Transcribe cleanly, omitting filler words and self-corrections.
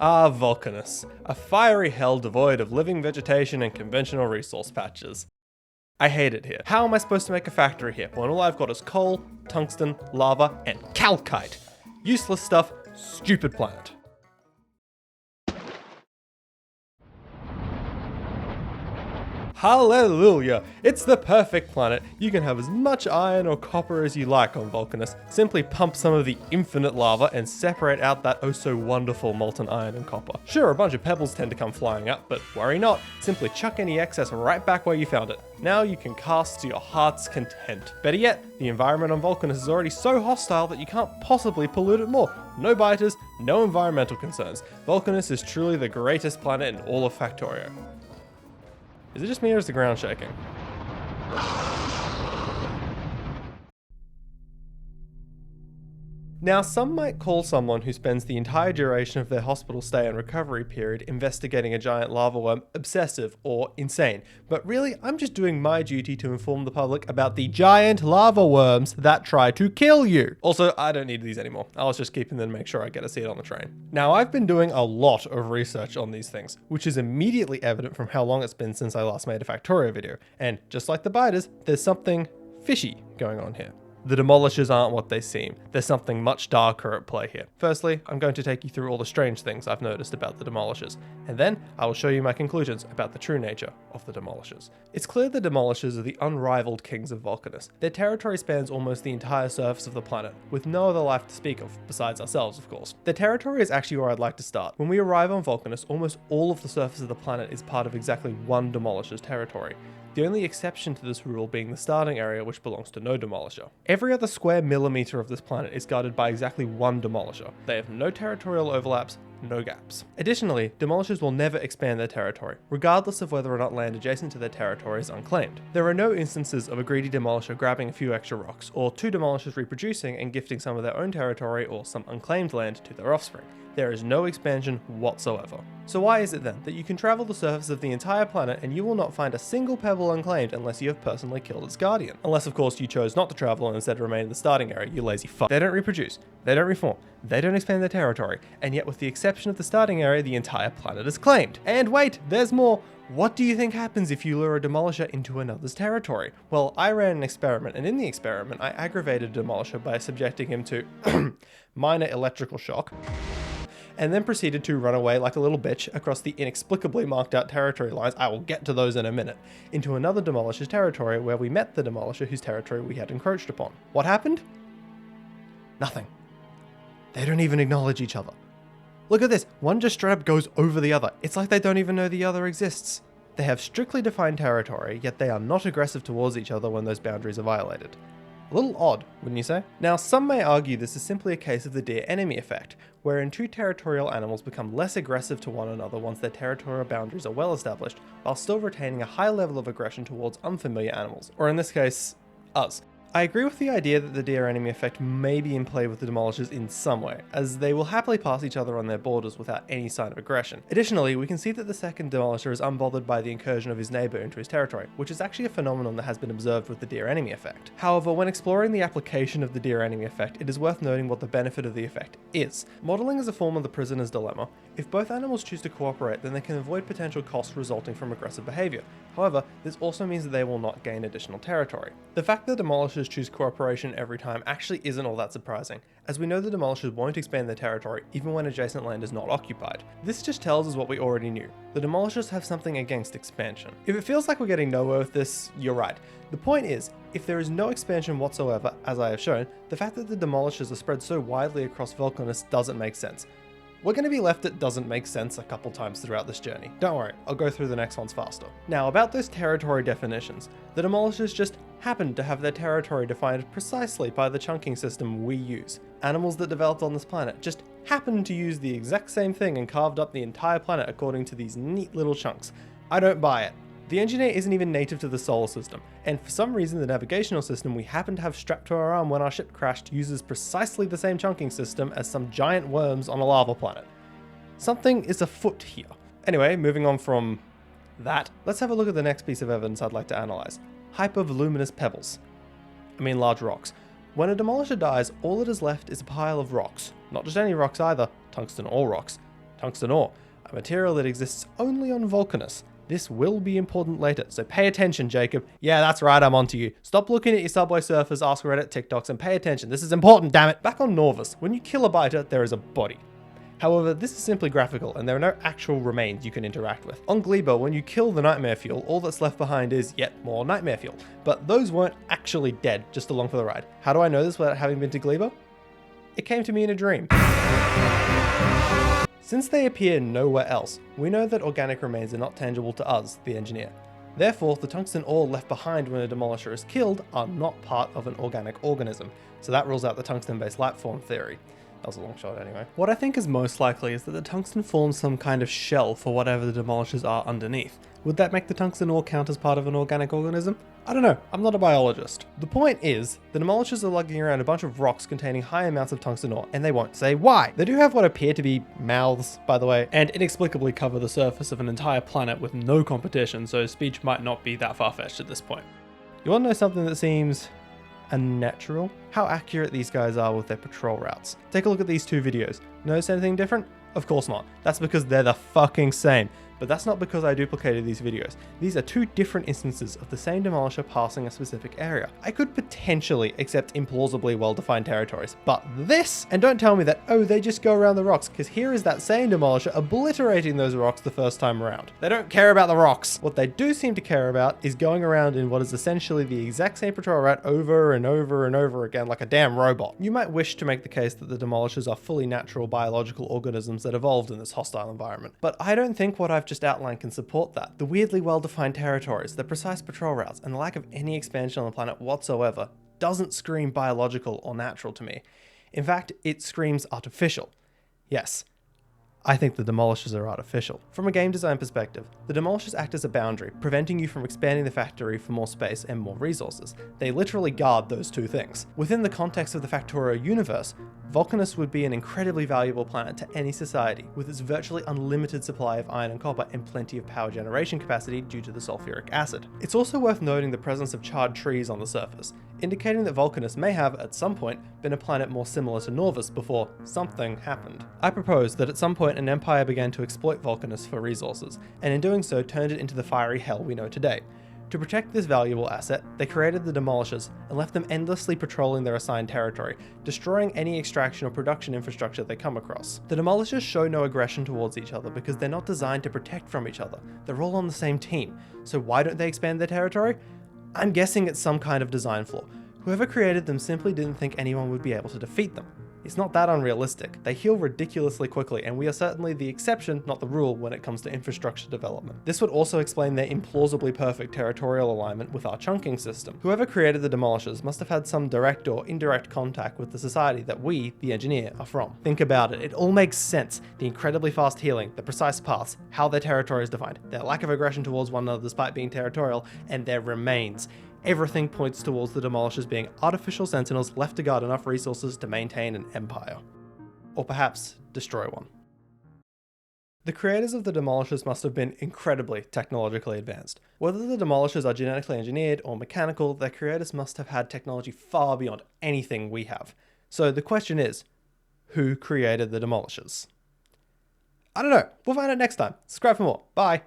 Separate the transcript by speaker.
Speaker 1: Ah, Vulcanus, a fiery hell devoid of living vegetation and conventional resource patches. I hate it here. How am I supposed to make a factory here when all I've got is coal, tungsten, lava, and calcite? Useless stuff, stupid planet. Hallelujah! It's the perfect planet. You can have as much iron or copper as you like on Vulcanus. Simply pump some of the infinite lava and separate out that oh so wonderful molten iron and copper. Sure, a bunch of pebbles tend to come flying up, but worry not. Simply chuck any excess right back where you found it. Now you can cast to your heart's content. Better yet, the environment on Vulcanus is already so hostile that you can't possibly pollute it more. No biters, no environmental concerns. Vulcanus is truly the greatest planet in all of Factorio. Is it just me or is the ground shaking? Now, some might call someone who spends the entire duration of their hospital stay and recovery period investigating a giant lava worm obsessive or insane, but really, I'm just doing my duty to inform the public about the giant lava worms that try to kill you. Also, I don't need these anymore. I was just keeping them to make sure I get a seat on the train. Now, I've been doing a lot of research on these things, which is immediately evident from how long it's been since I last made a Factorio video, and just like the biters, there's something fishy going on here. The Demolishers aren't what they seem. There's something much darker at play here. Firstly, I'm going to take you through all the strange things I've noticed about the Demolishers, and then I will show you my conclusions about the true nature of the Demolishers. It's clear the Demolishers are the unrivaled kings of Vulcanus. Their territory spans almost the entire surface of the planet, with no other life to speak of, besides ourselves of course. Their territory is actually where I'd like to start. When we arrive on Vulcanus, almost all of the surface of the planet is part of exactly one Demolisher's territory. The only exception to this rule being the starting area, which belongs to no Demolisher. Every other square millimeter of this planet is guarded by exactly one Demolisher. They have no territorial overlaps, no gaps. Additionally, Demolishers will never expand their territory, regardless of whether or not land adjacent to their territory is unclaimed. There are no instances of a greedy Demolisher grabbing a few extra rocks, or two Demolishers reproducing and gifting some of their own territory or some unclaimed land to their offspring. There is no expansion whatsoever. So why is it then that you can travel the surface of the entire planet and you will not find a single pebble unclaimed unless you have personally killed its guardian? Unless of course you chose not to travel and instead remain in the starting area, you lazy fuck. They don't reproduce, they don't reform, they don't expand their territory, and yet with the exception of the starting area, the entire planet is claimed. And wait, there's more! What do you think happens if you lure a Demolisher into another's territory? Well, I ran an experiment, and in the experiment, I aggravated a Demolisher by subjecting him to minor electrical shock, and then proceeded to run away like a little bitch across the inexplicably marked out territory lines, I will get to those in a minute, into another Demolisher's territory where we met the Demolisher whose territory we had encroached upon. What happened? Nothing. They don't even acknowledge each other. Look at this, one just straight up goes over the other. It's like they don't even know the other exists. They have strictly defined territory, yet they are not aggressive towards each other when those boundaries are violated. A little odd, wouldn't you say? Now, some may argue this is simply a case of the deer enemy effect, wherein two territorial animals become less aggressive to one another once their territorial boundaries are well established, while still retaining a high level of aggression towards unfamiliar animals, or in this case, us. I agree with the idea that the deer enemy effect may be in play with the Demolishers in some way, as they will happily pass each other on their borders without any sign of aggression. Additionally, we can see that the second Demolisher is unbothered by the incursion of his neighbour into his territory, which is actually a phenomenon that has been observed with the deer enemy effect. However, when exploring the application of the deer enemy effect, it is worth noting what the benefit of the effect is. Modelling is a form of the prisoner's dilemma. If both animals choose to cooperate, then they can avoid potential costs resulting from aggressive behaviour. However, this also means that they will not gain additional territory. The fact that Demolishers choose cooperation every time actually isn't all that surprising, as we know the Demolishers won't expand their territory even when adjacent land is not occupied. This just tells us what we already knew. The Demolishers have something against expansion. If it feels like we're getting nowhere with this, you're right. The point is, if there is no expansion whatsoever, as I have shown, the fact that the Demolishers are spread so widely across Vulcanus doesn't make sense. We're going to be left at doesn't make sense a couple times throughout this journey. Don't worry, I'll go through the next ones faster. Now, about those territory definitions, the Demolishers just happen to have their territory defined precisely by the chunking system we use. Animals that developed on this planet just happen to use the exact same thing and carved up the entire planet according to these neat little chunks. I don't buy it. The engineer isn't even native to the solar system, and for some reason the navigational system we happen to have strapped to our arm when our ship crashed uses precisely the same chunking system as some giant worms on a lava planet. Something is afoot here. Anyway, moving on from that, let's have a look at the next piece of evidence I'd like to analyze. Hypervoluminous pebbles. I mean large rocks. When a Demolisher dies, all that is left is a pile of rocks. Not just any rocks either, tungsten ore rocks. Tungsten ore, a material that exists only on Vulcanus. This will be important later, so pay attention, Jacob. Yeah, that's right, I'm onto you. Stop looking at your Subway Surfers, Ask Reddit, TikToks, and pay attention. This is important, damn it. Back on Norvus, when you kill a biter, there is a body. However, this is simply graphical, and there are no actual remains you can interact with. On Gleba, when you kill the nightmare fuel, all that's left behind is yet more nightmare fuel. But those weren't actually dead, just along for the ride. How do I know this without having been to Gleba? It came to me in a dream. Since they appear nowhere else, we know that organic remains are not tangible to us, the engineer. Therefore, the tungsten ore left behind when a demolisher is killed are not part of an organic organism, so that rules out the tungsten-based life form theory. That was a long shot anyway. What I think is most likely is that the tungsten forms some kind of shell for whatever the demolishers are underneath. Would that make the tungsten ore count as part of an organic organism? I don't know, I'm not a biologist. The point is, the demolishers are lugging around a bunch of rocks containing high amounts of tungsten ore, and they won't say why. They do have what appear to be mouths, by the way, and inexplicably cover the surface of an entire planet with no competition, so speech might not be that far-fetched at this point. You wanna know something that seems unnatural? How accurate these guys are with their patrol routes. Take a look at these two videos. Notice anything different? Of course not. That's because they're the fucking same. But that's not because I duplicated these videos. These are two different instances of the same demolisher passing a specific area. I could potentially accept implausibly well-defined territories, but this, and don't tell me that, oh, they just go around the rocks, because here is that same demolisher obliterating those rocks the first time around. They don't care about the rocks. What they do seem to care about is going around in what is essentially the exact same patrol route over and over and over again like a damn robot. You might wish to make the case that the demolishers are fully natural biological organisms that evolved in this hostile environment, but I don't think what I've just outlined can support that. The weirdly well-defined territories, the precise patrol routes, and the lack of any expansion on the planet whatsoever doesn't scream biological or natural to me. In fact, it screams artificial. Yes, I think the demolishers are artificial. From a game design perspective, the demolishers act as a boundary, preventing you from expanding the factory for more space and more resources. They literally guard those two things. Within the context of the Factorio universe, Vulcanus would be an incredibly valuable planet to any society, with its virtually unlimited supply of iron and copper and plenty of power generation capacity due to the sulfuric acid. It's also worth noting the presence of charred trees on the surface, indicating that Vulcanus may have, at some point, been a planet more similar to Norvus before something happened. I propose that at some point an empire began to exploit Vulcanus for resources, and in doing so turned it into the fiery hell we know today. To protect this valuable asset, they created the Demolishers and left them endlessly patrolling their assigned territory, destroying any extraction or production infrastructure they come across. The Demolishers show no aggression towards each other because they're not designed to protect from each other. They're all on the same team, so why don't they expand their territory? I'm guessing it's some kind of design flaw. Whoever created them simply didn't think anyone would be able to defeat them. It's not that unrealistic. They heal ridiculously quickly, and we are certainly the exception, not the rule, when it comes to infrastructure development. This would also explain their implausibly perfect territorial alignment with our chunking system. Whoever created the Demolishers must have had some direct or indirect contact with the society that we, the engineer, are from. Think about it. It all makes sense. The incredibly fast healing, the precise paths, how their territory is defined, their lack of aggression towards one another despite being territorial, and their remains. Everything points towards the Demolishers being artificial sentinels left to guard enough resources to maintain an empire. Or perhaps destroy one. The creators of the Demolishers must have been incredibly technologically advanced. Whether the Demolishers are genetically engineered or mechanical, their creators must have had technology far beyond anything we have. So the question is, who created the Demolishers? I don't know. We'll find out next time. Subscribe for more. Bye.